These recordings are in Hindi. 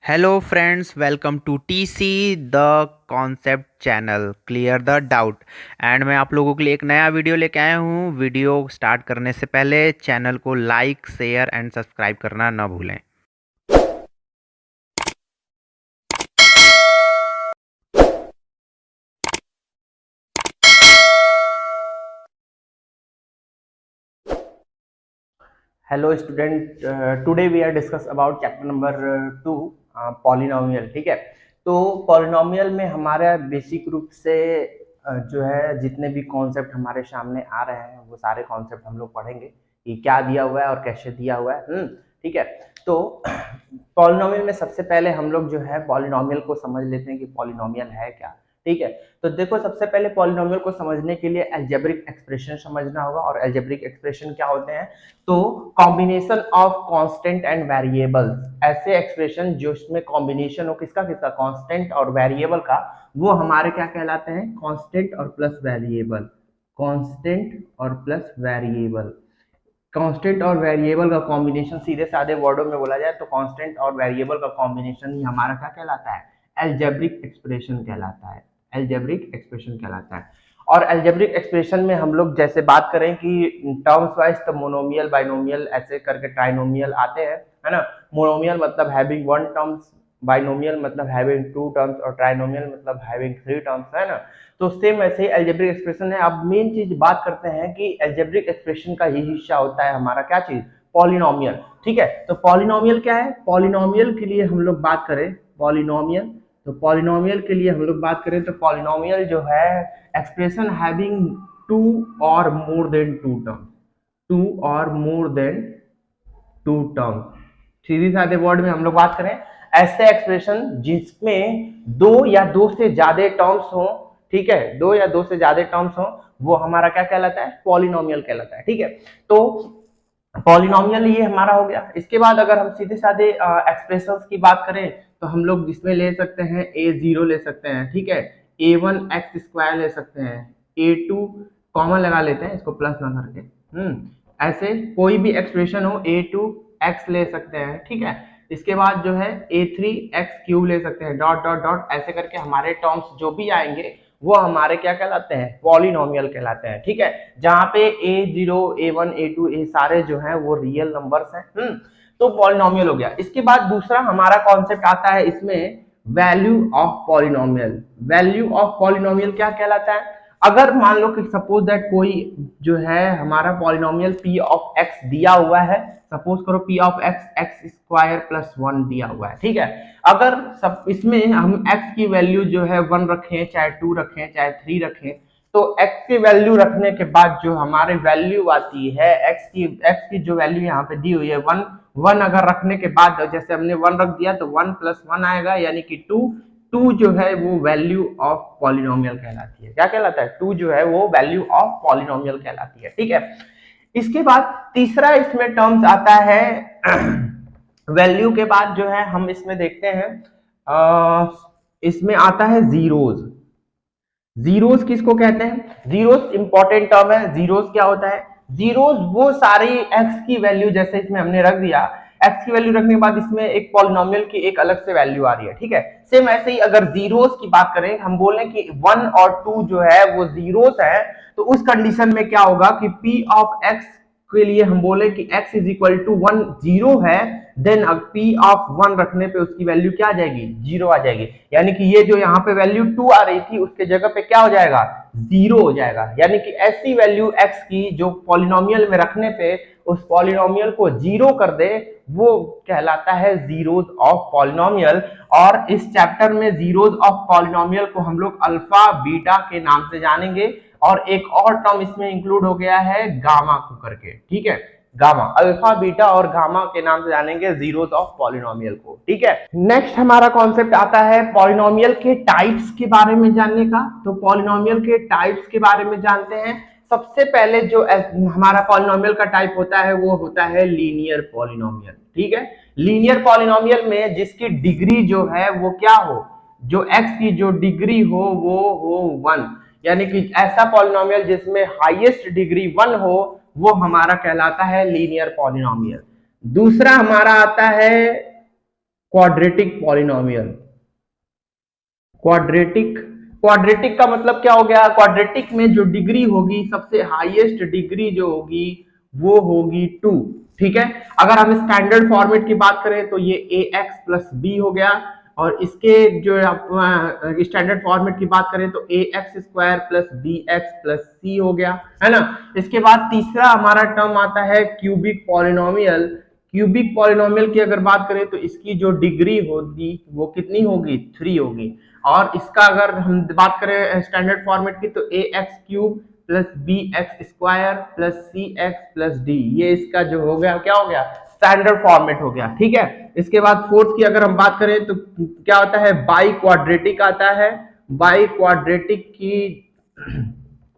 Hello friends, welcome to TC the concept channel clear the doubt. And मैं आप लोगों के लिए एक नया वीडियो लेके आया हूँ। वीडियो स्टार्ट करने से पहले चैनल को लाइक, शेयर एंड सब्सक्राइब करना ना भूलें। Hello student, today we are discuss about chapter number 2 polynomial. ठीक है, तो पॉलिनोमियल में हमारा बेसिक रूप से जो है जितने भी कॉन्सेप्ट हमारे सामने आ रहे हैं वो सारे कॉन्सेप्ट हम लोग पढ़ेंगे कि क्या दिया हुआ है और कैसे दिया हुआ है। ठीक है, तो पॉलिनोमियल में सबसे पहले हम लोग जो है पॉलिनोमियल को समझ लेते हैं कि पॉलिनोमियल है क्या। ठीक है, तो देखो सबसे पहले पॉलिनोमियल को समझने के लिए अलजेब्रिक एक्सप्रेशन समझना होगा। और अलजेब्रिक एक्सप्रेशन क्या होते हैं? तो combination of constant and variables, ऐसे एक्सप्रेशन जो इसमें कॉम्बिनेशन हो किसका किसका, कांस्टेंट और वेरिएबल का, वो हमारे क्या कहलाते हैं? कांस्टेंट और प्लस वेरिएबल। कांस्टेंट और प्लस वेरिएबल, कांस्टेंट और वेरिएबल का कॉम्बिनेशन, सीधे साधे वर्डों में बोला जाए तो कांस्टेंट और वेरिएबल का कॉम्बिनेशन ही हमारा क्या कहलाता है? अलजेब्रिक एक्सप्रेशन कहलाता है। अलजेब्रिक एक्सप्रेशन कहलाता है। और अलजेब्रिक एक्सप्रेशन में हम लोग जैसे बात करें कि टर्म्स वाइज तो मोनोमियल, बाइनोमियल, ऐसे करके ट्राइनोमियल आते हैं, है ना। मोनोमियल मतलब हैविंग वन टर्म्स, बाइनोमियल मतलब हैविंग टू टर्म्स, और ट्राइनोमियल मतलब हैविंग थ्री टर्म्स, है ना। तो सेम ऐसे ही अलजेब्रिक एक्सप्रेशन है। अब मेन चीज बात करते हैं कि अलजेब्रिक एक्सप्रेशन का यही हिस्सा होता है हमारा क्या चीज? पॉलिनोमियल। ठीक है, तो पॉलिनोमियल क्या है? पॉलिनोमियल के लिए हम लोग बात करें, पॉलिनोमियल, तो पॉलिनोमियल के लिए हम लोग बात करें तो पॉलिनोमियल जो है एक्सप्रेशन हैविंग टू और more than two term, two और मोर देन टू टर्म। सीधी साधे वर्ड में हम लोग बात करें, ऐसे एक्सप्रेशन जिसमें दो या दो से ज्यादा टर्म्स हो, ठीक है, दो या दो से ज्यादा टर्म्स हो, वो हमारा क्या कहलाता है? पॉलिनोमियल कहलाता है। ठीक है, तो पॉलिनोमियल ये हमारा हो गया। इसके बाद अगर हम सीधे साधे एक्सप्रेशंस की बात करें तो हम लोग इसमें ले सकते हैं a0 ले सकते हैं, ठीक है, a1 x² ले सकते हैं, a2 कॉमन लगा लेते हैं इसको प्लस ना करके, ऐसे कोई भी एक्सप्रेशन हो a2 x ले सकते हैं, ठीक है। इसके बाद जो है a3 x³ ले सकते हैं, डॉट डॉट डॉट ऐसे करके हमारे टर्म्स जो भी आएंगे वो हमारे क्या कहलाते हैं? पॉलिनोमियल कहलाते हैं। ठीक है, जहां पे a0 a1 a2 ए सारे जो हैं वो रियल नंबर्स हैं। तो पॉलिनोमियल हो गया। इसके बाद दूसरा हमारा कॉन्सेप्ट आता है इसमें, value of polynomial. Value of polynomial क्या कहलाता है? अगर मान लो कि सपोज दैट कोई जो है हमारा पॉलिनोमियल p ऑफ x दिया हुआ है, सपोज करो p ऑफ x x² + 1 दिया हुआ है, ठीक है। अगर सब इसमें हम x की वैल्यू जो है 1 रखें, चाहे 2 रखें, चाहे 3 रखें, तो x की वैल्यू रखने के बाद जो हमारी वैल्यू आती है x की जो वैल्यू यहाँ पे दी हुई है 1, 1 अगर रखने के बाद जैसे हमने 1 रख दिया तो 1 + 1 आएगा, यानी कि 2। 2 जो है वो वैल्यू ऑफ पॉलिनोमियल कहलाती है। क्या कहलाता है? 2 जो है वो वैल्यू ऑफ पॉलिनोमियल कहलाती है। ठीक है, इसके बाद तीसरा इसमें टर्म्स आता है वैल्यू के बाद जो है हम इसमें देखते हैं, इसमें आता है जीरोज। जीरोस किसको कहते हैं? जीरोस इंपॉर्टेंट टर्म है। जीरोस क्या होता है? जीरोस वो सारी एक्स की वैल्यू, जैसे इसमें हमने रख दिया, एक्स की वैल्यू रखने के बाद इसमें एक पॉलिनोमियल की एक अलग से वैल्यू आ रही है, ठीक है। सेम ऐसे ही अगर जीरोस की बात करें, हम बोले कि 1 और 2 जो है वो जीरोस है, तो उस कंडीशन में क्या होगा कि p ऑफ x के लिए हम बोले कि x is equal to 1 zero है, देन अब p ऑफ 1 रखने पे उसकी वैल्यू क्या आ जाएगी? जीरो आ जाएगी। यानी कि ये जो यहाँ पे वैल्यू 2 आ रही थी उसके जगह पे क्या हो जाएगा? जीरो हो जाएगा। यानी कि ऐसी वैल्यू x की जो पॉलिनोमियल में रखने पे उस पॉलिनोमियल को जीरो कर दे, वो कहलाता है जीरोज ऑफ पॉलिनोमियल। और इस चैप्टर में जीरोज ऑफ पॉलिनोमियल को हम लोग अल्फा बीटा के नाम से जानेंगे। और एक और टर्म इसमें इंक्लूड हो गया है गामा को करके, ठीक है, गामा, अल्फा बीटा और गामा के नाम से जानेंगे जीरोस ऑफ पॉलिनोमियल को। ठीक है, नेक्स्ट हमारा कॉन्सेप्ट आता है पॉलिनोमियल के टाइप्स के बारे में जानने का। तो पॉलिनोमियल के टाइप्स के बारे में जानते हैं। सबसे पहले जो हमारा पॉलिनोमियल का टाइप होता है वो होता है लीनियर पॉलिनोमियल। ठीक है, लीनियर पॉलिनोमियल में जिसकी डिग्री जो है वो क्या हो, जो x की जो डिग्री हो वो हो 1, यानी कि ऐसा पॉलिनोमियल जिसमें हाईएस्ट डिग्री 1 हो वो हमारा कहलाता है लीनियर पॉलिनोमियल। दूसरा हमारा आता है क्वाड्रेटिक पॉलिनोमियल। क्वाड्रेटिक, क्वाड्रेटिक का मतलब क्या हो गया? क्वाड्रेटिक में जो डिग्री होगी, सबसे हाईएस्ट डिग्री जो होगी वो होगी 2। ठीक है, अगर हम स्टैंडर्ड फॉर्मेट की बात करें तो ये ax प्लस बी हो गया, और इसके जो स्टैंडर्ड फॉर्मेट की बात करें तो ax square plus B X plus C हो गया, है ना। इसके बाद तीसरा हमारा टर्म आता है क्यूबिक पॉलिनोमियल। क्यूबिक पॉलिनोमियल की अगर बात करें तो इसकी जो डिग्री होगी वो कितनी होगी? 3 होगी। और इसका अगर हम बात करें स्टैंडर्ड फॉर्मेट की तो A X cube plus B X square plus C X plus D, ये इसका जो हो गया क्या हो गया? स्टैंडर्ड फॉर्मेट हो गया। ठीक है, इसके बाद फोर्थ की अगर हम बात करें तो क्या होता है? बाई क्वाड्रेटिक आता है। बाई क्वाड्रेटिक की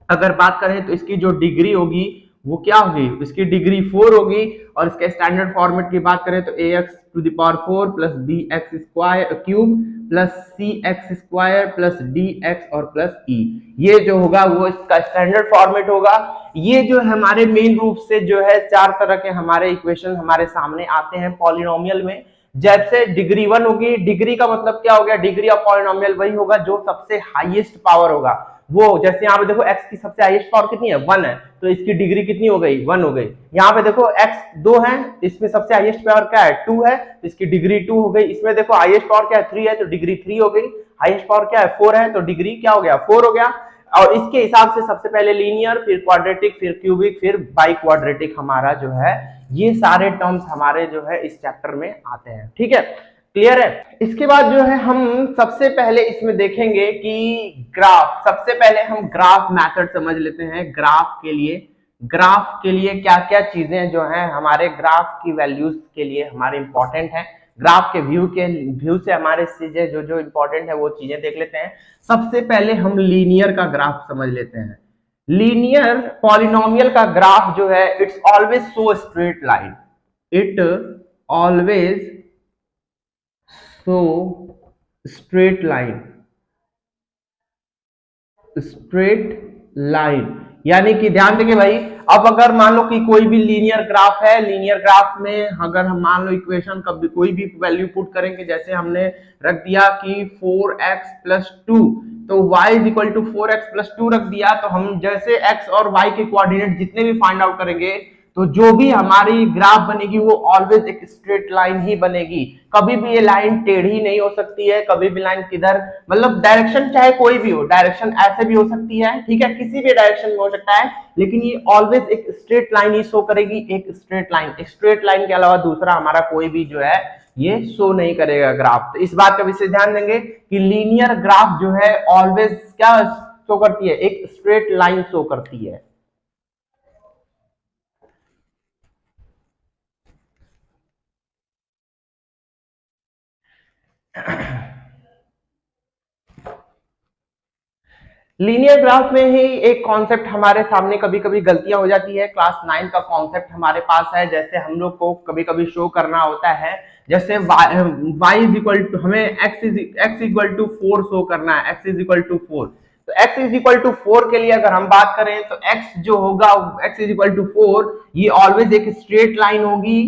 अगर बात करें तो इसकी जो डिग्री होगी वो क्या होगी? इसकी डिग्री 4 होगी। और इसके स्टैंडर्ड फॉर्मेट की बात करें तो A X to the power 4 plus B X square cube plus C X square plus D X और प्लस ई, ये जो होगा वो इसका स्टैंडर्ड फॉर्मेट होगा। ये जो है हमारे मेन रूप से जो है 4 तरह के हमारे इक्वेशन हमारे सामने आते हैं पॉलिनोमियल में। जैसे डिग्री 1 होगी, डिग्री का मतलब क्या हो गया? डिग्री ऑफ पॉलिनोमियल वही होगा जो सबसे हाईएस्ट पावर होगा वो। जैसे यहाँ पे देखो x की सबसे हाईएस्ट पावर कितनी है? 1 है, तो इसकी डिग्री कितनी हो गई? 1 हो गई। यहाँ पे देखो x 2 है, इसमें सबसे हाईएस्ट पावर क्या है? 2 है, तो इसकी डिग्री 2 हो गई। इसमें देखो हाईएस्ट पावर क्या है? 3 है, तो डिग्री 3 हो गई। हाईएस्ट पावर क्या है? 4 है, तो डिग्री क्या हो गया? 4 हो गया। और इसके हिसाब से सबसे पहले लीनियर, फिर क्वाड्रेटिक, फिर क्यूबिक, फिर बाई क्वाड्रेटिक हमारा जो है, ये सारे टर्म्स हमारे जो है इस चैप्टर में आते हैं। ठीक है, क्लियर है। इसके बाद जो है हम सबसे पहले इसमें देखेंगे कि ग्राफ, सबसे पहले हम ग्राफ मेथड समझ लेते हैं। ग्राफ के लिए क्या क्या चीजें जो हैं हमारे ग्राफ की वैल्यूज के लिए हमारे इंपॉर्टेंट है। ग्राफ के व्यू से हमारे चीजें जो जो इंपॉर्टेंट है वो चीजें देख लेते हैं। सबसे पहले हम लीनियर का ग्राफ समझ लेते हैं। लीनियर पॉलिनोमियल का ग्राफ जो है, it's always so straight line, it always so straight line, straight line, यानी कि ध्यान देंगे भाई। अब अगर मान लो कि कोई भी लीनियर ग्राफ है, लीनियर ग्राफ में अगर हम मान लो इक्वेशन कभी कोई भी वैल्यू पुट करेंगे, जैसे हमने रख दिया कि 4x प्लस 2, तो y is equal to 4x plus 2 रख दिया, तो हम जैसे x और y के कोऑर्डिनेट जितने भी फाइंड आउट करेंगे तो जो भी हमारी ग्राफ बनेगी वो ऑलवेज एक स्ट्रेट लाइन ही बनेगी। कभी भी ये लाइन टेढ़ी नहीं हो सकती है, कभी भी लाइन किधर, मतलब डायरेक्शन चाहे कोई भी हो, डायरेक्शन ऐसे भी हो सकती है, ठीक है, किसी भी डायरेक्शन में हो सकता है, लेकिन ये ऑलवेज एक स्ट्रेट लाइन ही शो करेगी, एक स्ट्रेट लाइन। एक स्ट्रेट लाइन के अलावा दूसरा हमारा कोई भी जो है ये शो नहीं करेगा ग्राफ। तो इस बात का विशेष ध्यान देंगे कि लीनियर ग्राफ जो है ऑलवेज क्या शो करती है? एक स्ट्रेट लाइन शो करती है। लीनियर ग्राफ में ही एक कॉन्सेप्ट हमारे सामने कभी कभी गलतियां हो जाती है। क्लास 9 का कॉन्सेप्ट हमारे पास है, जैसे हम लोग को कभी कभी शो करना होता है, जैसे y इज इक्वल टू, हमें x इक्वल टू 4 शो करना है, x इज इक्वल टू 4। तो x इज इक्वल टू 4 के लिए अगर हम बात करें तो x जो होगा, x इज इक्वल टू 4, ये ऑलवेज एक स्ट्रेट लाइन होगी।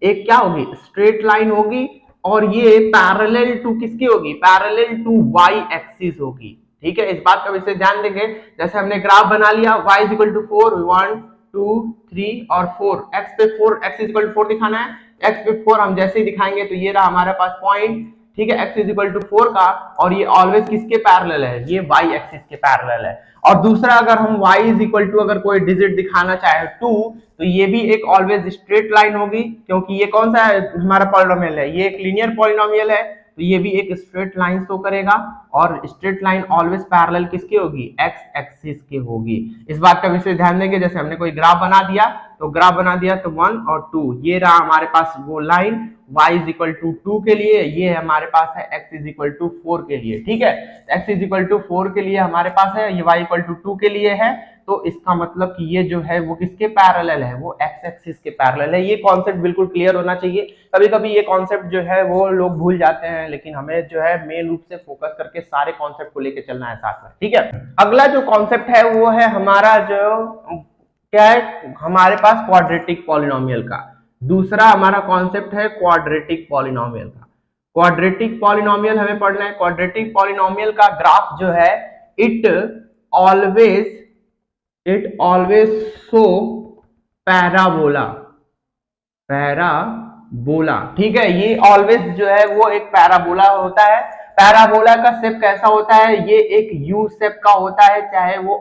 एक क्या होगी? स्ट्रेट लाइन होगी। और ये पैरेलल टू किसकी होगी? पैरेलल टू y एक्सिस होगी। ठीक है, इस बात का विशेष ध्यान देंगे। जैसे हमने ग्राफ बना लिया, y इज इक्वल टू 4, 1 2 3 और 4, x पे 4, x इज इक्वल टू 4 दिखाना है, x पे 4 हम जैसे ही दिखाएंगे तो ये रहा हमारे पास पॉइंट। ठीक है, x इज इक्वल टू 4 का, और ये ऑलवेज किसके पैरेलल है? ये y एक्सिस के पैरेलल है। और दूसरा अगर हम y इज इक्वल टू अगर कोई डिजिट दिखाना चाहे 2, तो ये भी एक ऑलवेज स्ट्रेट लाइन होगी, क्योंकि ये कौन सा है हमारा पॉलिनोमियल है? ये एक लीनियर पॉलिनोमियल है, तो ये भी एक स्ट्रेट लाइन शो करेगा। और स्ट्रेट लाइन ऑलवेज पैरेलल किसकी होगी? एक्स एक्सिस की होगी। इस बात का विशेष ध्यान देंगे। जैसे हमने कोई ग्राफ बना दिया तो 1 और 2, ये रहा हमारे पास वो line y is equal to 2 के लिए, ये हमारे पास है x इज इक्वल टू 4 के लिए। ठीक है, x इज इक्वल टू 4 के लिए हमारे पास है, ये y इक्वल टू 2 के लिए है। तो इसका मतलब कि ये जो है वो किसके पैरेलल है? वो एक्स एक्सिस के पैरेलल है। ये कॉन्सेप्ट बिल्कुल क्लियर होना चाहिए। कभी कभी ये कॉन्सेप्ट जो है वो लोग भूल जाते हैं, लेकिन हमें जो है मेन रूप से फोकस करके सारे कॉन्सेप्ट को लेकर चलना है साथ में। ठीक है, अगला जो कॉन्सेप्ट है वो है हमारा जो क्या है हमारे पास क्वाड्रेटिक पॉलिनोमियल का। दूसरा हमारा कॉन्सेप्ट है क्वाड्रेटिक पॉलिनोमियल का। क्वाड्रेटिक पॉलिनोमियल हमें पढ़ना है। क्वाड्रेटिक पॉलिनोमियल का ग्राफ जो है it always show parabola, parabola, ठीक है। ये ऑलवेज जो है वो एक पैराबोला होता है। पैराबोला का शेप कैसा होता है, ये एक यू शेप का होता है, चाहे वो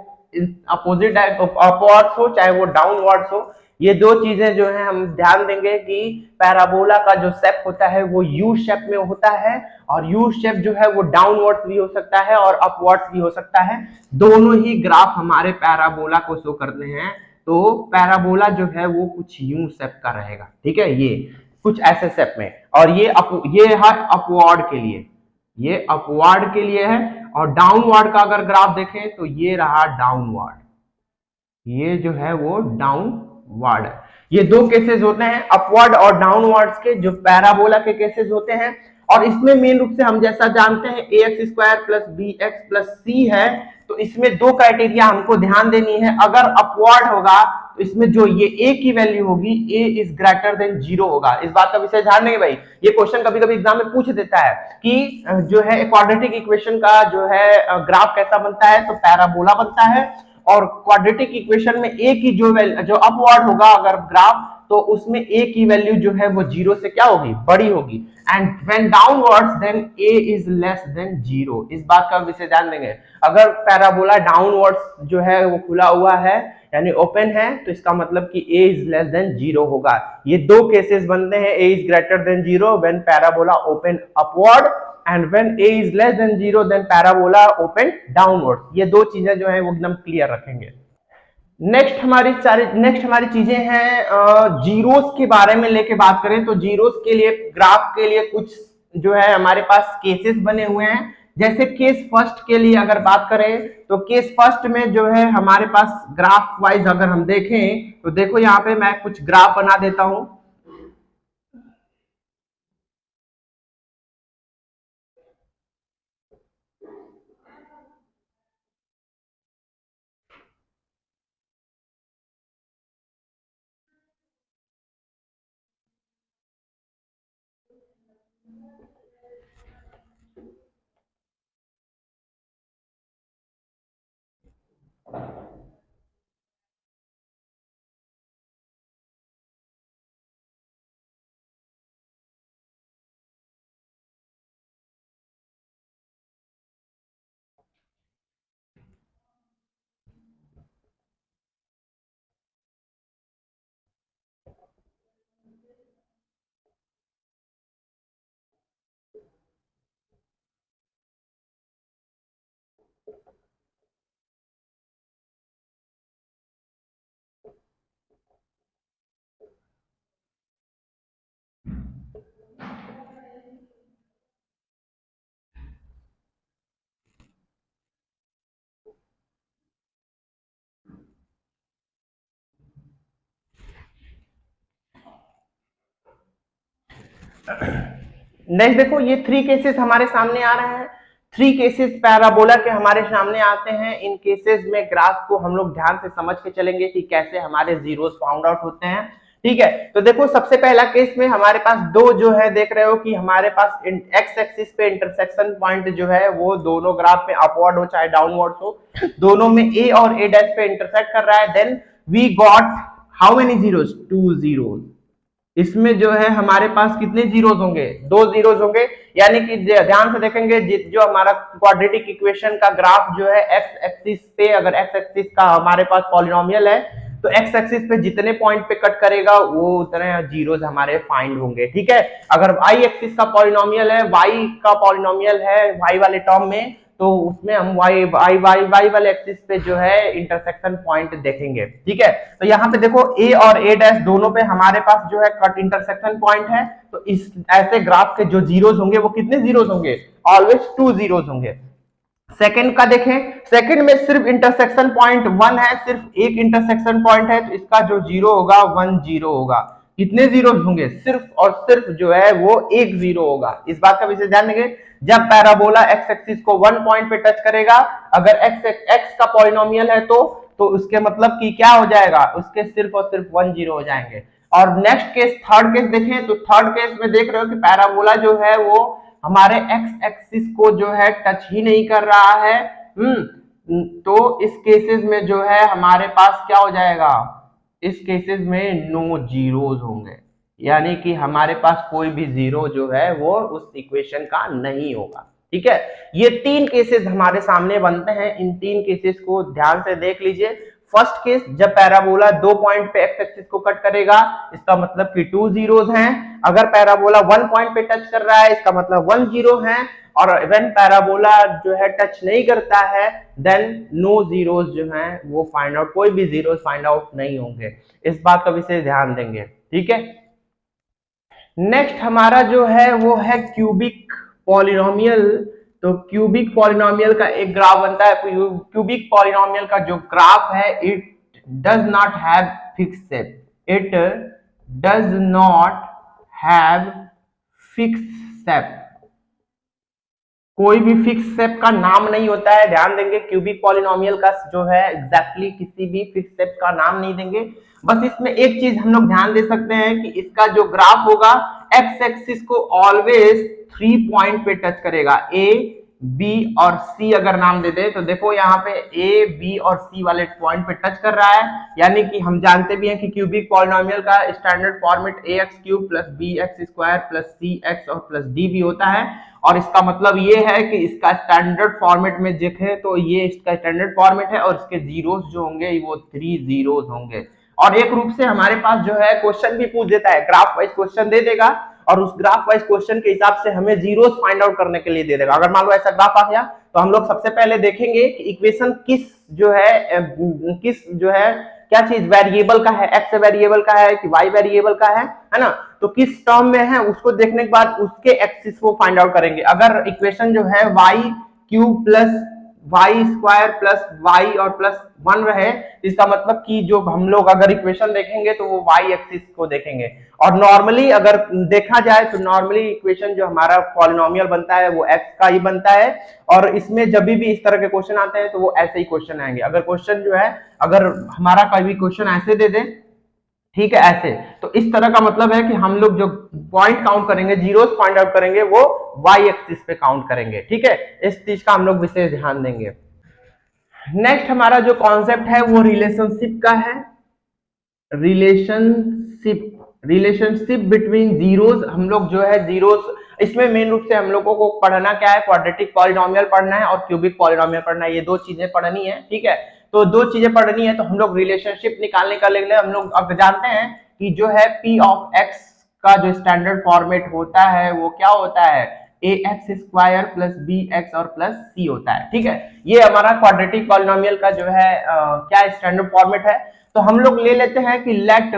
अपोजिट अपवर्ड्स हो चाहे वो डाउनवर्ड्स हो। ये दो चीजें जो है हम ध्यान देंगे कि पैराबोला का जो शेप होता है वो यू शेप में होता है, और यू शेप जो है वो डाउनवर्ड्स भी हो सकता है और अपवर्ड्स भी हो सकता है। दोनों ही ग्राफ हमारे पैराबोला को शो करते हैं। तो पैराबोला जो है वो कुछ यूं शेप का रहेगा, ठीक है, ये कुछ ऐसे शेप में। और ये है अपवर्ड के लिए, ये अपवर्ड के लिए है। और डाउनवर्ड का अगर ग्राफ देखें तो ये रहा डाउनवर्ड, ये जो है वो डाउनवर्ड है। ये दो केसेस होते हैं अपवर्ड और डाउनवर्ड्स के, जो पैराबोला के केसेस होते हैं। और इसमें मेन रूप से हम जैसा जानते हैं ax square plus B X plus C है, तो इसमें दो क्राइटेरिया हमको ध्यान देनी है। अगर अपवर्ड होगा तो इसमें जो ये a की वैल्यू होगी a इज ग्रेटर देन 0 होगा। इस बात का विषय ध्यान देंगे भाई, ये क्वेश्चन कभी कभी एग्जाम में पूछ देता है कि जो है क्वाड्रेटिक इक्वेशन का जो है ग्राफ कैसा बनता है, तो पैराबोला बनता है। और क्वाड्रेटिक इक्वेशन में a की जो अपवर्ड होगा अगर ग्राफ, तो उसमें a की वैल्यू जो है वो 0 से क्या होगी, बड़ी होगी। And when downwards then a is less than 0। इस बात का विषय ध्यान देंगे। अगर पैराबोला डाउनवर्ड्स जो है वो खुला हुआ है यानी ओपन है, तो इसका मतलब कि a इज लेस देन 0 होगा। ये दो केसेस बनते हैं, a is greater than 0 when parabola open upward, and when a is less than 0 then parabola open downward. ये दो चीजें जो है वो एकदम क्लियर रखेंगे। नेक्स्ट हमारी चीजें हैं जीरोस के बारे में लेके बात करें तो जीरोस के लिए ग्राफ के लिए कुछ जो है हमारे पास केसेस बने हुए हैं। जैसे केस फर्स्ट के लिए अगर बात करें तो केस फर्स्ट में जो है हमारे पास ग्राफ वाइज अगर हम देखें तो देखो यहाँ पे मैं कुछ ग्राफ बना देता हूं। नेक्स्ट देखो ये थ्री केसेस हमारे सामने आ रहे हैं। थ्री केसेस पैराबोला के हमारे सामने आते हैं। इन केसेस में ग्राफ को हम लोग ध्यान से समझ के चलेंगे कि कैसे हमारे जीरोस फाउंड आउट होते हैं, ठीक है। तो देखो सबसे पहला केस में हमारे पास दो जो है देख रहे हो कि हमारे पास एक्स एक्सिस पे इंटरसेक्शन पॉइंट जो है वो दोनों ग्राफ में अपवर्ड हो चाहे डाउनवर्ड हो, दोनों में ए और ए डैश पे इंटरसेक्ट कर रहा है। Then we got how many zeros, 2 zeros. इसमें जो है हमारे पास कितने जीरोस होंगे, 2 जीरोस होंगे। यानी कि ध्यान से देखेंगे जो हमारा क्वाड्रेटिक इक्वेशन का ग्राफ जो है एक्स एक्सिस पे, अगर एक्स एक्सिस का हमारे पास पॉलिनोमियल है तो एक्स एक्सिस पे जितने पॉइंट पे कट करेगा वो उतने जीरोस हमारे फाइंड होंगे, ठीक है। अगर वाई एक्सिस का पॉलिनोमियल है, वाई का पॉलिनोमियल है वाई वाले टर्म में, तो उसमें हम वाई वाले एक्सिस पे जो है इंटरसेक्शन पॉइंट देखेंगे, ठीक है। तो यहाँ पे देखो ए और ए डैश दोनों पे हमारे पास जो है कट इंटरसेक्शन पॉइंट है। तो इस ऐसे ग्राफ के जो जीरोस होंगे वो कितने जीरोस होंगे, ऑलवेज 2 जीरोस होंगे। सेकंड का देखें, सेकंड में सिर्फ इंटरसेक्शन पॉइंट 1 है, सिर्फ एक इंटरसेक्शन पॉइंट है, तो इसका जो जीरो होगा 1 जीरो होगा। कितने जीरो होंगे, सिर्फ और सिर्फ जो है वो एक जीरो होगा। इस बात का विशेष ध्यान देंगे। जब पैराबोला एक्स एक्सिस को 1 पॉइंट पे टच करेगा, अगर एक्स का पॉलिनोमियल है तो उसके मतलब कि क्या हो जाएगा, उसके सिर्फ और सिर्फ 1 जीरो हो जाएंगे। और नेक्स्ट केस थर्ड केस देखें तो थर्ड केस में देख रहे हो कि पैराबोला जो है वो हमारे एक्स एक्सिस को जो है टच ही नहीं कर रहा है, तो इस केसेस में जो है हमारे पास क्या हो जाएगा, इस केसेस में नो जीरोज होंगे, यानी कि हमारे पास कोई भी जीरो जो है वो उस इक्वेशन का नहीं होगा। ठीक है, ये तीन केसेस हमारे सामने बनते हैं, इन तीन केसेस को ध्यान से देख लीजिए। फर्स्ट केस, जब पैराबोला 2 पॉइंट पे एक्स एक्सिस को कट करेगा, इसका मतलब कि 2 जीरोज हैं। अगर पैराबोला 1 पॉइंट पे टच कर रहा है, इसका मतलब 1 जीरो है। और व्हेन पैराबोला जो है टच नहीं करता है, देन नो जीरोज जो है वो फाइंड आउट, कोई भी जीरोज फाइंड आउट नहीं होंगे। इस बात का विशेष ध्यान देंगे। ठीक है, नेक्स्ट हमारा जो है वो है क्यूबिक पॉलिनोमियल। तो क्यूबिक पॉलिनोमियल का एक ग्राफ बनता है। क्यूबिक पॉलिनोमियल का जो ग्राफ है, it does not have fix shape, it does not have fix shape, कोई भी फिक्स शेप का नाम नहीं होता है। ध्यान देंगे, क्यूबिक पॉलिनोमियल का जो है एग्जैक्टली किसी भी फिक्स शेप का नाम नहीं देंगे। बस इसमें एक चीज हम लोग ध्यान दे सकते हैं कि इसका जो ग्राफ होगा, एक्स एक्सिस को ऑलवेज 3 पॉइंट पे टच करेगा। ए, बी और सी अगर नाम दे दे तो देखो यहाँ पे ए, बी और सी वाले पॉइंट पे टच कर रहा है, यानी कि हम जानते भी हैं कि क्यूबिक पॉलिनोमियल का standard format A X cube plus B X square plus C X और प्लस डी भी होता है। और इसका मतलब ये है कि इसका स्टैंडर्ड फॉर्मेट में देखें तो ये इसका स्टैंडर्ड फॉर्मेट है, और इसके जीरोस जो होंगे वो 3 जीरोस होंगे। और एक रूप से हमारे पास जो है क्वेश्चन भी पूछ देता है, ग्राफ वाइज क्वेश्चन दे देगा, और उस ग्राफ वाइज क्वेश्चन के हिसाब से हमें जीरोस फाइंड आउट करने के लिए दे देगा। अगर मान लो ऐसा ग्राफ आ गया, तो हम लोग सबसे पहले देखेंगे कि इक्वेशन किस जो है क्या चीज वेरिएबल का है, एक्स वेरिएबल का है कि वाई वेरिएबल का है ना। तो किस टर्म में है उसको देखने के बाद उसके एक्सिस को फाइंड आउट करेंगे। अगर इक्वेशन जो है y cube plus y square plus y और प्लस 1 रहे, इसका मतलब कि जो हम लोग अगर इक्वेशन देखेंगे तो वो वाई एक्सिस को देखेंगे। और नॉर्मली अगर देखा जाए तो नॉर्मली इक्वेशन जो हमारा पॉलिनोमियल बनता है वो एक्स का ही बनता है, और इसमें जब भी इस तरह के क्वेश्चन आते हैं तो वो ऐसे ही क्वेश्चन आएंगे। अगर क्वेश्चन जो है, अगर हमारा कोई भी क्वेश्चन ऐसे दे दे, ठीक है, ऐसे, तो इस तरह का मतलब है कि हम लोग जो पॉइंट काउंट करेंगे, जीरोस फाइंड आउट करेंगे, वो वाई एक्सिस पे काउंट करेंगे। ठीक है, इस चीज का हम लोग विशेष ध्यान देंगे। नेक्स्ट हमारा जो कॉन्सेप्ट है वो रिलेशनशिप का है। रिलेशनशिप बिटवीन जीरोस, हम लोग जो है जीरोस, इसमें मेन रूप से हम लोगों को पढ़ना क्या है, क्वाड्रेटिक पॉलिनोमियल पढ़ना है और क्यूबिक पॉलिनोमियल पढ़ना है, ये दो चीजें पढ़नी है। ठीक है, तो दो चीजें पढ़नी है, तो हम लोग रिलेशनशिप निकालने का ले हम लोग अब जानते हैं कि जो है पी ऑफ एक्स का जो स्टैंडर्ड फॉर्मेट होता है वो क्या होता है, A X square plus B X और प्लस सी होता है। ठीक है, ये हमारा क्वाड्रेटिक पॉलिनोमियल का जो है क्या स्टैंडर्ड फॉर्मेट है। तो हम लोग ले लेते हैं कि let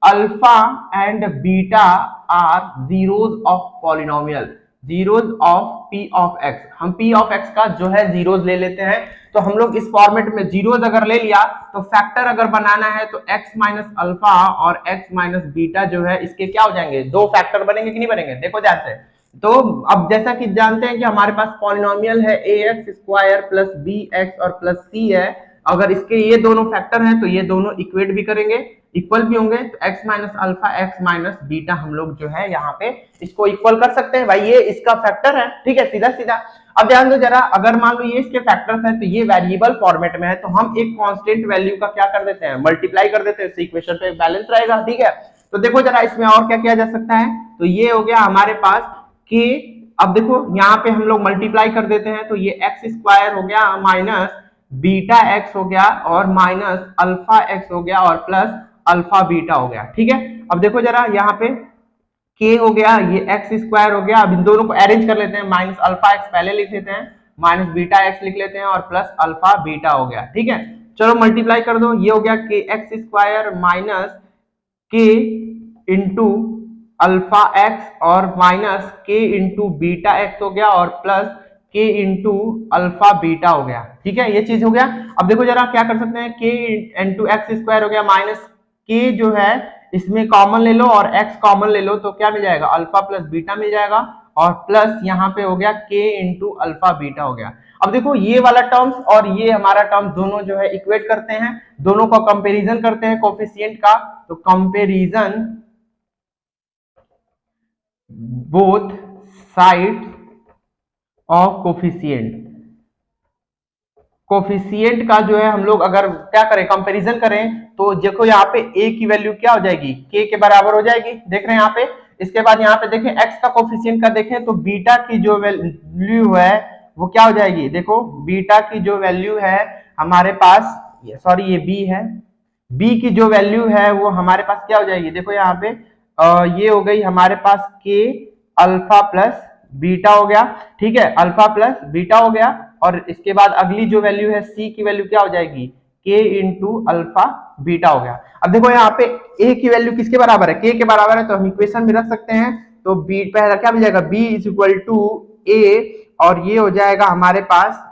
alpha and beta are zeros of polynomial, zeros of p of x. हम पी ऑफ एक्स का जो है जीरोज ले लेते हैं। तो हम लोग इस फॉर्मेट में जीरोज अगर ले लिया तो फैक्टर अगर बनाना है तो एक्स माइनस अल्फा और एक्स माइनस बीटा जो है इसके क्या हो जाएंगे, दो फैक्टर बनेंगे कि नहीं बनेंगे, देखो ध्यान से। तो अब जैसा कि जानते हैं कि हमारे पास पॉलिनोमियल है A X square plus B X और प्लस सी है, अगर इसके ये दोनों फैक्टर हैं तो ये दोनों इक्वेट भी करेंगे, इक्वल भी होंगे। तो x minus alpha x minus beta हम लोग जो है यहाँ पे इसको इक्वल कर सकते हैं, भाई ये इसका फैक्टर है। ठीक है, सीधा सीधा। अब ध्यान दो जरा, अगर मान लो ये इसके फैक्टर्स हैं तो ये वेरिएबल फॉर्मेट में है, तो हम एक कांस्टेंट वैल्यू का क्या कर देते हैं, मल्टीप्लाई कर देते हैं, इस इक्वेशन पे बैलेंस रहेगा। ठीक है, तो देखो जरा इसमें और क्या किया जा सकता है। तो ये हो गया हमारे पास कि अब देखो यहाँ पे हम लोग मल्टीप्लाई कर देते हैं, तो ये एक्स स्क्वायर हो गया माइनस बीटा एक्स हो गया और माइनस अल्फा एक्स हो गया और प्लस अल्फा बीटा हो गया। ठीक है, अब देखो जरा यहाँ पे k हो गया, ये एक्स स्क्वायर हो गया। अब इन दोनों को अरेंज कर लेते हैं, माइनस अल्फा एक्स पहले लिख लेते हैं, माइनस बीटा एक्स लिख लेते हैं और प्लस अल्फा बीटा हो गया। ठीक है, चलो मल्टीप्लाई कर दो, ये हो गया के एक्स स्क्वायर माइनस के इंटू अल्फा एक्स और माइनस के इंटू बीटा एक्स हो गया और प्लस के इंटू अल्फा बीटा हो गया। ठीक है, ये चीज हो गया। अब देखो जरा क्या कर सकते हैं, के इंटू एक्स स्क्वायर हो गया माइनस के जो है इसमें कॉमन ले लो और x कॉमन ले लो, तो क्या मिल जाएगा, अल्फा प्लस बीटा मिल जाएगा और प्लस यहाँ पे हो गया k इंटू अल्फा बीटा हो गया। अब देखो ये वाला टर्म्स और ये हमारा टर्म दोनों जो है इक्वेट करते हैं, दोनों का कंपैरिजन करते हैं कोफिशिएंट का। तो comparison both sides of coefficient का जो है हम लोग अगर क्या करें, कंपैरिजन करें, तो देखो यहाँ पे a की वैल्यू क्या हो जाएगी, k के बराबर हो जाएगी, देख रहे हैं यहाँ पे। इसके बाद यहाँ पे देखें x का कोफिशिएंट का देखें तो बीटा की जो वैल्यू है वो क्या हो जाएगी, देखो बीटा की जो वैल्यू है हमारे पास, सॉरी ये b है, b की जो वैल्यू है वो हमारे पास क्या हो जाएगी, देखो यहाँ पे ये हो गई हमारे पास k अल्फा प्लस बीटा हो गया, ठीक है, अल्फा प्लस बीटा हो गया। और इसके बाद अगली जो वैल्यू है c की वैल्यू क्या हो जाएगी, k इंटू अल्फा बीटा हो गया। अब देखो यहाँ पे a की वैल्यू किसके बराबर है, k के बराबर है, तो हम इक्वेशन में रख सकते हैं, तो b पहला क्या मिल जाएगा, b is equal to a, और ये हो जाएगा हमारे पास,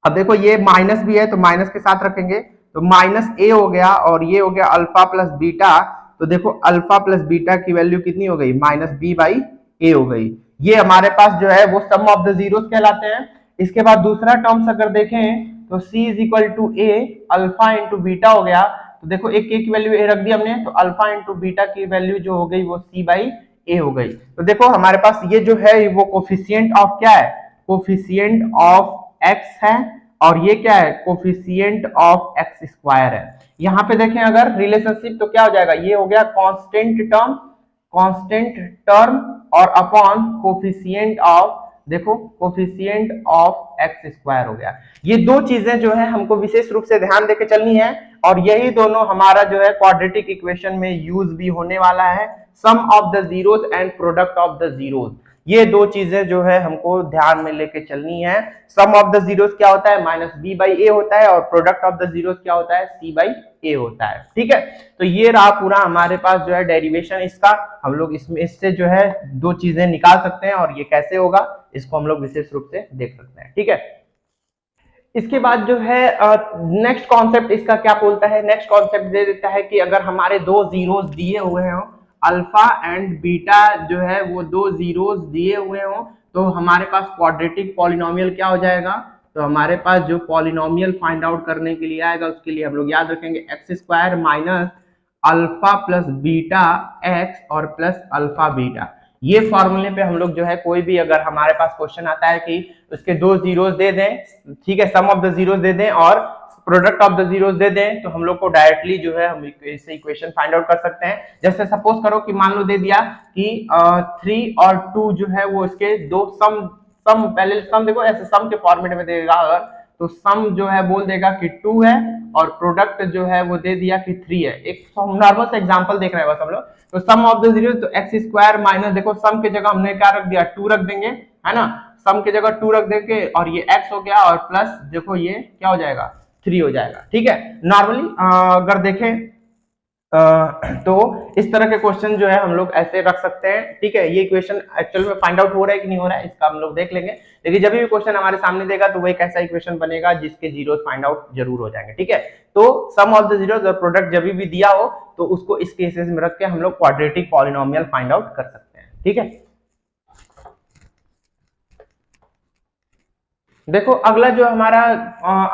अब देखो ये माइनस भी है तो माइनस के साथ रखेंगे, तो माइनस ए हो गया, और ये हो गया अल्फा प्लस बीटा, तो देखो अल्फा प्लस बीटा की वैल्यू कितनी हो गई, माइनस बी बाई ए हो गई। ये हमारे पास जो है वो सम ऑफ द जीरोस कहलाते हैं। इसके बाद दूसरा टर्म्स अगर देखें तो c is equal to a alpha into beta हो गया, तो देखो एक k की वैल्यू ए रख दी हमने, तो अल्फा इंटू बीटा की वैल्यू जो हो गई वो c बाई ए हो गई। तो देखो हमारे पास ये जो है वो कोफिशिएंट ऑफ क्या है, कोफिशिएंट ऑफ x है, और ये क्या है, कोफिशिएंट ऑफ एक्स स्क्वायर है। यहां पे देखें अगर रिलेशनशिप तो क्या हो जाएगा, ये हो गया कांस्टेंट टर्म और अपॉन कोफिशिएंट ऑफ, देखो कोफिशिएंट ऑफ एक्स स्क्वायर हो गया। ये दो चीजें जो है हमको विशेष रूप से ध्यान देके चलनी है, और यही दोनों हमारा जो है क्वाड्रेटिक इक्वेशन में यूज भी होने वाला है, sum of the zeros and product of the zeros. ये दो चीजें जो है हमको ध्यान में लेके चलनी है। सम ऑफ द जीरोस क्या होता है, माइनस बी बाई ए होता है, और प्रोडक्ट ऑफ द जीरोस क्या होता है, सी बाई ए होता है, ठीक है। तो ये रहा पूरा हमारे पास जो है डेरिवेशन इसका, हम लोग इससे जो है दो चीजें निकाल सकते हैं, और ये कैसे होगा इसको हम लोग विशेष रूप से देख सकते हैं, ठीक है। इसके बाद जो है नेक्स्ट कॉन्सेप्ट इसका क्या बोलता है, नेक्स्ट कॉन्सेप्ट दे देता है कि अगर हमारे दो जीरोस दिए हुए हो, अल्फा एंड बीटा जो है वो दो जीरोस दिए हुए हो, तो हमारे पास क्वाड्रेटिक पॉलिनोमियल क्या हो जाएगा, तो हमारे पास जो पॉलिनोमियल फाइंड आउट करने के लिए आएगा उसके लिए हम लोग याद रखेंगे x square minus alpha plus beta x और प्लस अल्फा बीटा। ये फॉर्मूले पे हम लोग जो है कोई भी अगर हमारे पास क्वेश्चन आता है कि उसके दो जीरोस दे दें, ठीक है, सम ऑफ द जीरोस दे दें और प्रोडक्ट ऑफ द जीरोस दे दें, तो हम लोग को डायरेक्टली जो है हम इससे इक्वेशन फाइंड आउट कर सकते हैं। जैसे सपोज करो कि मान लो दे दिया कि 3 और 2 जो है वो इसके दो सम सम पहले सम देखो ऐसे सम के फॉर्मेट में देगा, अगर तो सम जो है बोल देगा कि 2 है, और प्रोडक्ट जो है वो दे दिया कि 3 है। एक नॉर्मल सा एग्जांपल देख रहे हैं बस हम लोग, तो सम ऑफ द जीरो, तो एक्स स्क्वायर माइनस, देखो सम की जगह हमने क्या रख दिया, 2 रख देंगे, है ना, सम की जगह 2 रख देंगे, और ये x हो गया, और प्लस देखो ये क्या हो जाएगा, 3 हो जाएगा, ठीक है। नॉर्मली अगर देखें तो इस तरह के क्वेश्चन जो है हम लोग ऐसे रख सकते हैं, ठीक है। ये इक्वेशन एक्चुअल में फाइंड आउट हो रहा है कि नहीं हो रहा है इसका हम लोग देख लेंगे, लेकिन जब भी क्वेश्चन हमारे सामने देगा तो वो एक ऐसा इक्वेशन बनेगा जिसके जीरोस फाइंड आउट जरूर हो जाएंगे, ठीक है। तो सम ऑफ द जीरोस और प्रोडक्ट जब भी दिया हो तो उसको इस केसेस में रख के हम लोग क्वाड्रेटिक पॉलिनोमियल फाइंड आउट कर सकते हैं, ठीक है। देखो अगला जो हमारा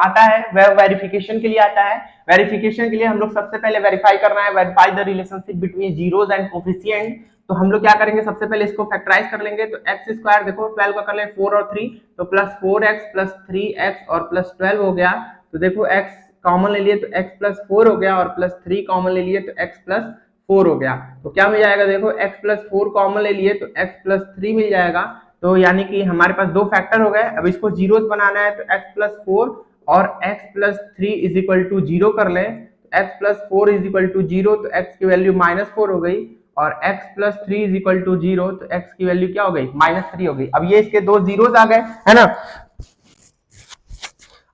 आता है वह वेरिफिकेशन के लिए आता है। वेरिफिकेशन के लिए हम लोग सबसे पहले वेरीफाई करना है, verify the relationship between zeros and coefficient. तो हम लोग क्या करेंगे, सबसे पहले इसको फैक्टराइज कर लेंगे, तो एक्स स्क्वायर देखो 12 का कर ले 4 और 3, तो प्लस 4x प्लस 3x और प्लस 12 हो गया, तो देखो x कॉमन ले लिए तो x प्लस 4 हो गया, और प्लस 3 कॉमन ले लिए तो x प्लस 4 हो गया, तो क्या मिल जाएगा, देखो x प्लस 4 कॉमन ले लिए तो x प्लस 3 मिल जाएगा, तो यानी कि हमारे पास दो फैक्टर हो गए। अब इसको जीरोस बनाना है तो x प्लस 4 और x plus 3 is equal to 0 कर ले, x plus 4 is equal to 0, तो x की वैल्यू -4 हो गई, और x plus 3 is equal to 0, तो x की वैल्यू क्या हो गई, -3 हो गई। अब ये इसके दो जीरोस आ गए, है ना,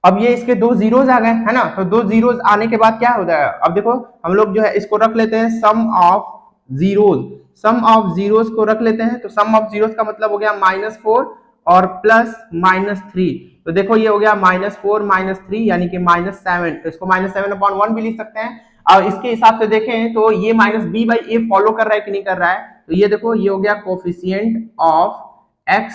अब ये इसके दो जीरोस आ गए, है ना, तो दो जीरोस आने के बाद क्या हो जाएगा, अब देखो हम लोग जो है इसको रख लेते हैं sum of zeros, sum of zeros को रख लेते हैं, तो सम ऑफ जीरोस का मतलब हो गया -4 और प्लस -3, तो देखो ये हो गया -4 -3 यानी कि -7, तो इसको -7/1 भी लिख सकते हैं। और इसके हिसाब से देखें तो ये -b बाई a फॉलो कर रहा है कि नहीं कर रहा है, तो ये देखो ये हो गया coefficient of x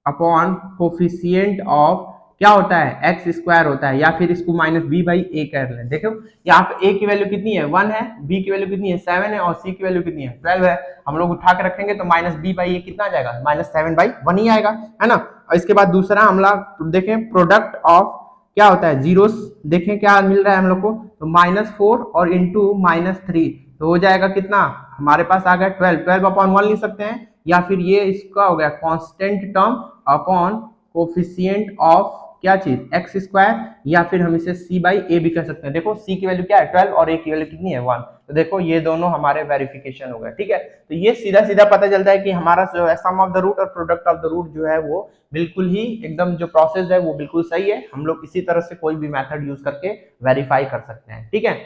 upon coefficient of क्या होता है, एक्स स्क्वायर होता है, या फिर इसको -b बाई a कर लें। देखो यहाँ पे a की वैल्यू कितनी है, 1 है, b की वैल्यू कितनी है, 7 है, और c की वैल्यू कितनी है, 12 है। हम लोग उठा के रखेंगे तो -b बाई a कितना आ जाएगा, -7/1 ही आएगा, है ना। और इसके बाद दूसरा हम लोग देखें प्रोडक्ट ऑफ क्या होता है जीरोस, देखें क्या मिल रहा है हम लोग को, तो -4 और इंटू -3 तो हो जाएगा कितना, हमारे पास आ गया 12 लिख सकते हैं, या फिर ये इसका हो गया constant term upon coefficient of क्या चीज एक्स स्क्वायर, या फिर हम इसे c बाई ए भी कह सकते हैं। देखो c की वैल्यू क्या है 12 और a की वैल्यू कितनी है 1, तो देखो ये दोनों हमारे वेरिफिकेशन हो गए। ठीक है, तो ये सीधा सीधा पता चलता है कि हमारा जो है सम ऑफ द रूट और प्रोडक्ट ऑफ द रूट जो है वो बिल्कुल ही एकदम जो प्रोसेस है वो बिल्कुल सही है। हम लोग इसी तरह से कोई भी मेथड यूज करके वेरीफाई कर सकते हैं। ठीक है,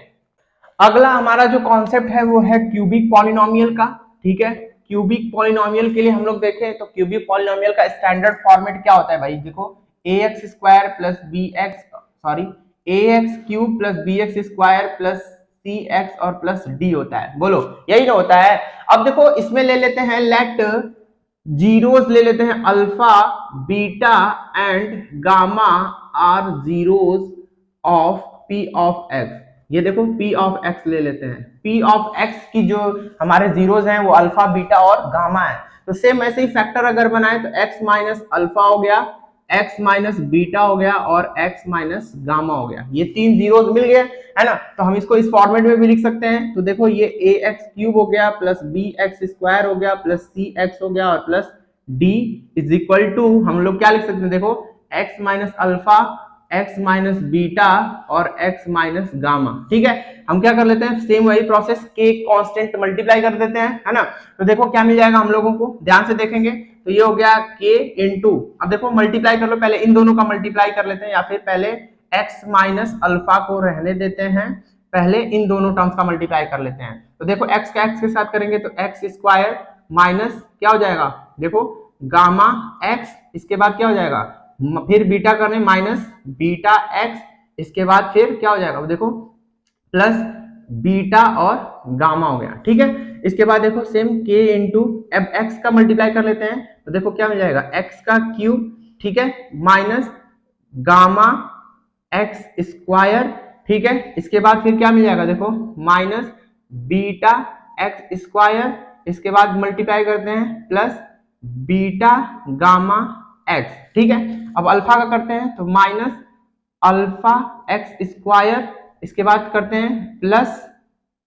अगला हमारा जो कॉन्सेप्ट है वो है क्यूबिक पॉलिनोमियल का। ठीक है, क्यूबिक पॉलिनोमियल के लिए हम लोग देखें तो क्यूबिक पॉलिनोमियल का स्टैंडर्ड फॉर्मेट क्या होता है भाई, देखो ax square plus A X cube plus B X square plus C X और प्लस डी होता है, बोलो यही ना होता है। अब देखो इसमें ले लेते हैं लेट जीरोस ले लेते हैं, alpha beta and gamma are zeros of p of x. ये देखो p ऑफ x ले लेते हैं, p ऑफ x की जो हमारे जीरोस हैं वो अल्फा बीटा और गामा है। तो सेम ऐसे ही फैक्टर अगर बनाए तो x माइनस अल्फा हो गया, x माइनस बीटा हो गया और x माइनस गामा हो गया। ये तीन जीरोस मिल गए है ना, तो हम इसको इस फॉर्मेट में भी लिख सकते हैं। तो देखो ये ए एक्स क्यूब हो गया प्लस बी एक्स स्क्वायर हो गया प्लस सी एक्स हो गया और plus d is equal to हम लोग क्या लिख सकते हैं, देखो x minus alpha x minus beta और x माइनस गामा। ठीक है, हम क्या कर लेते हैं सेम वही प्रोसेस के कांस्टेंट मल्टीप्लाई कर देते हैं है ना, तो देखो क्या मिल जाएगा हम लोगों को, ध्यान से देखेंगे तो ये हो गया k इंटू, अब देखो मल्टीप्लाई कर लो, पहले इन दोनों का मल्टीप्लाई कर लेते हैं या फिर पहले x माइनस अल्फा को रहने देते हैं, पहले इन दोनों टर्म्स का मल्टीप्लाई कर लेते हैं। तो देखो x का x के साथ करेंगे तो x स्क्वायर माइनस क्या हो जाएगा, देखो गामा x, इसके बाद क्या हो जाएगा फिर बीटा करने माइनस बीटा एक्स, इसके बाद फिर क्या हो जाएगा देखो प्लस बीटा और गामा हो गया। ठीक है, इसके बाद देखो सेम k इंटू अब x का मल्टीप्लाई कर लेते हैं तो देखो क्या मिल जाएगा x का क्यूब, ठीक है, माइनस गामा x स्क्वायर। ठीक है, इसके बाद फिर क्या मिल जाएगा देखो माइनस बीटा एक्स स्क्वायर, इसके बाद मल्टीप्लाई करते हैं प्लस बीटा गामा एक्स। ठीक है, अब अल्फा का करते हैं तो माइनस अल्फा एक्स स्क्वायर, इसके बाद करते हैं प्लस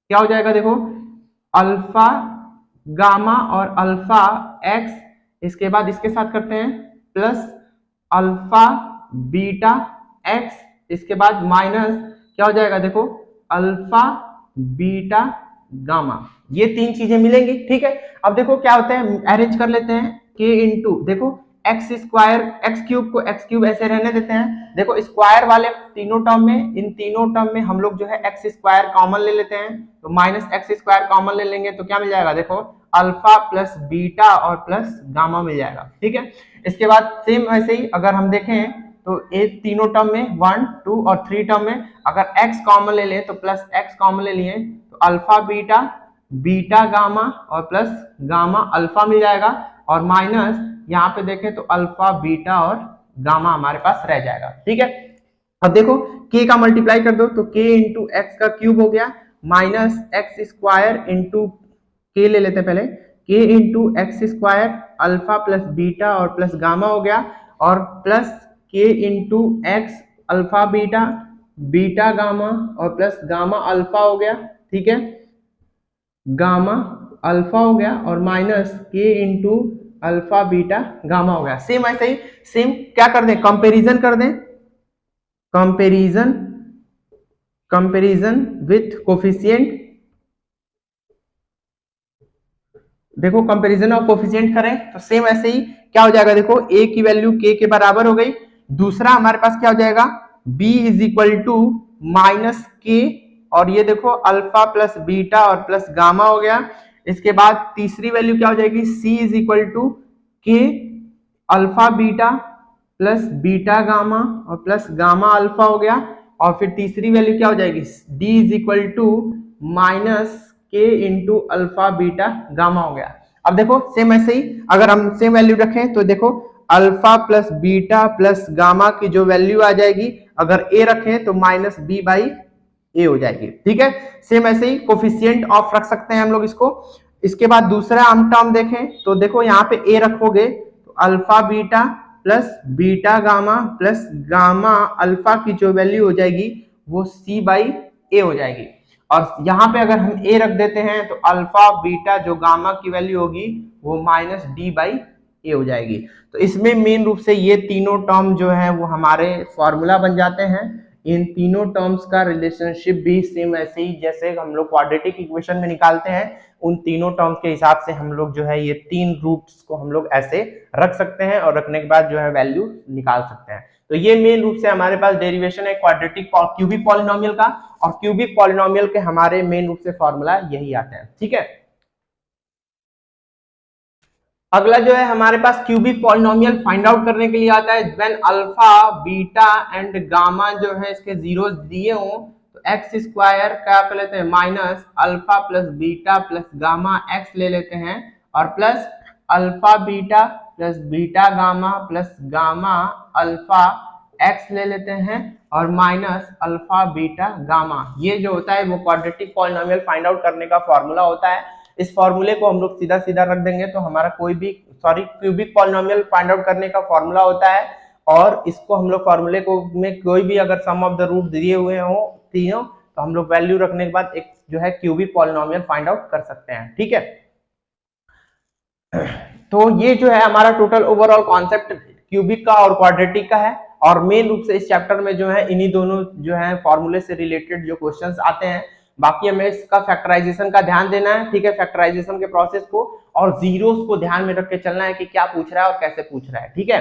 क्या हो जाएगा देखो अल्फा गामा और अल्फा एक्स, इसके बाद इसके साथ करते हैं प्लस अल्फा बीटा एक्स, इसके बाद माइनस क्या हो जाएगा देखो अल्फा बीटा गामा, ये तीन चीजें मिलेंगी। ठीक है, अब देखो क्या होता है अरेंज कर लेते हैं k इंटू देखो एक्स स्क्वायर एक्स क्यूब को एक्स क्यूब ऐसे रहने देते हैं, देखो स्क्वायर वाले तीनों टर्म में, इन तीनों टर्म में हम लोग जो है एक्स स्क्वायर कॉमन ले लेते हैं, तो माइनस एक्स स्क्वायर कॉमन ले लेंगे तो क्या मिल जाएगा देखो अल्फा प्लस बीटा और प्लस गामा मिल जाएगा। ठीक है, इसके बाद सेम ऐसे ही अगर हम देखें तो ये तीनों टर्म में 1 2 और 3 टर्म में अगर x कॉमन ले लें तो प्लस x कॉमन ले लिए तो अल्फा बीटा बीटा गामा और प्लस गामा अल्फा मिल जाएगा, और माइनस यहाँ पे देखें तो अल्फा बीटा और गामा हमारे पास रह जाएगा। ठीक है, अब देखो k का मल्टीप्लाई कर दो तो k इंटू एक्स का क्यूब हो गया minus x square into k ले लेते हैं पहले k into x square alpha plus beta और प्लस गामा हो गया, और plus k into x alpha beta beta gamma और प्लस गामा अल्फा हो गया। ठीक है, गामा अल्फा हो गया और minus k into alpha beta gamma हो गया। सेम ऐसे ही सेम क्या कर दें कंपैरिजन कर दें, कंपैरिजन कंपैरिजन विथ कोफिशिएंट, देखो कंपैरिजन ऑफ कोफिशिएंट करें तो सेम ऐसे ही क्या हो जाएगा देखो a की वैल्यू k के बराबर हो गई, दूसरा हमारे पास क्या हो जाएगा b is equal to minus k, और ये देखो अल्फा प्लस बीटा और प्लस गामा हो गया। इसके बाद तीसरी वैल्यू क्या हो जाएगी c is equal to k alpha beta plus beta gamma और प्लस गामा अल्फा हो गया, और फिर तीसरी वैल्यू क्या हो जाएगी d is equal to minus k into alpha beta gamma हो गया। अब देखो सेम ऐसे ही अगर हम सेम वैल्यू रखें तो देखो alpha plus beta plus gamma की जो वैल्यू आ जाएगी अगर a रखें तो माइनस b बाई ए हो जाएगी। ठीक है, सेम ऐसे ही कोफिशिएंट ऑफ रख सकते हैं हम लोग इसको। इसके बाद दूसरा हम टर्म देखें तो देखो यहाँ पे a रखोगे तो alpha beta plus beta gamma plus gamma alpha की जो वैल्यू हो जाएगी वो सी बाई ए हो जाएगी। और यहाँ पे अगर हम ए रख देते हैं तो अल्फा बीटा जो गामा की वैल्यू होगी वो माइनस डी बाई ए हो जाएगी। तो इसमें मेन रूप से ये तीनों टर्म जो है वो हमारे फॉर्मूला बन जाते हैं। इन तीनों टर्म्स का रिलेशनशिप भी सेम ऐसे ही जैसे हम लोग क्वाड्रेटिक इक्वेशन में निकालते हैं, उन तीनों टर्म्स के हिसाब से हम लोग जो है ये तीन रूट्स को हम लोग ऐसे रख सकते हैं और रखने के बाद जो है वैल्यू निकाल सकते हैं। तो ये मेन रूप से हमारे पास डेरिवेशन है क्वाड्रेटिक क्यूबिक पॉलिनोमियल का, और क्यूबिक पॉलिनोमियल के हमारे मेन रूप से फॉर्मूला यही आते हैं। ठीक है, अगला जो है हमारे पास क्यूबिक पॉलिनोमियल फाइंड आउट करने के लिए आता है when alpha beta and gamma जो है इसके जीरो दिए हों तो एक्स स्क्वायर क्या कर लेते हैं minus alpha plus beta plus gamma x ले लेते हैं, और plus alpha beta plus beta gamma plus gamma alpha x ले लेते हैं, और माइनस अल्फा बीटा गामा। ये जो होता है वो क्वाड्रेटिक पॉलिनोमियल फाइंड आउट करने का फॉर्मूला होता है। इस फॉर्मूले को हम लोग सीधा सीधा रख देंगे तो हमारा कोई भी क्यूबिक पॉलिनोमियल फाइंड आउट करने का फॉर्मूला होता है, और इसको हम लोग फॉर्मूले को में कोई भी अगर सम ऑफ द रूट दिए हुए हो तीनों तो हम लोग वैल्यू रखने के बाद एक जो है क्यूबिक पॉलिनोमियल फाइंड आउट कर सकते हैं। ठीक है, तो ये जो है हमारा टोटल ओवरऑल कॉन्सेप्ट क्यूबिक का और क्वाड्रेटिक का है, और मेन रूप से इस चैप्टर में जो है इन्हीं दोनों जो है फॉर्मूले से रिलेटेड जो क्वेश्चंस आते हैं। बाकी हमें इसका फैक्टराइजेशन का ध्यान देना है, ठीक है, फैक्टराइजेशन के प्रोसेस को और जीरोस को ध्यान में रख के चलना है कि क्या पूछ रहा है और कैसे पूछ रहा है। ठीक है,